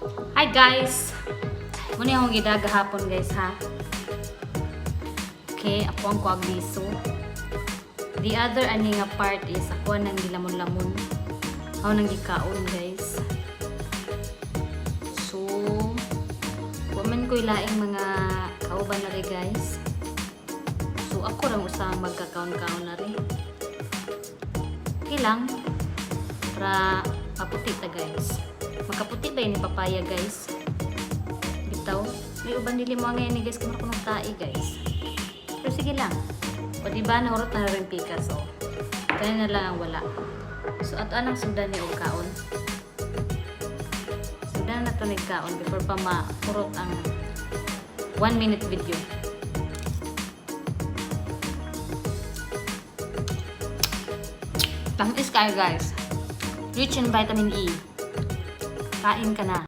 Hi guys! Muna akong gidaga hapon guys ha. Okay, ako ang kuag liso. The other ani nga part is ako nang gilamon-lamon. Ako nang gikaon guys. So, waman ko ilaing mga kauban na rin guys. So, ako lang usang magkakaon-kaon na rin. Okay lang. Para maputi ta guys. Makaputi ba yun ni papaya guys? Bitaw. May uban nili mo ngayon ni guys kung makunong tae guys. Pero sige lang. O diba nahurot na rin pika so. Kaya na lang ang wala. So ato anang sundan ni og kaon. Sundan na to ni kaon before pa mahurot ang 1 minute video. Tamis kayo guys. Rich in vitamin E. Kain ka na.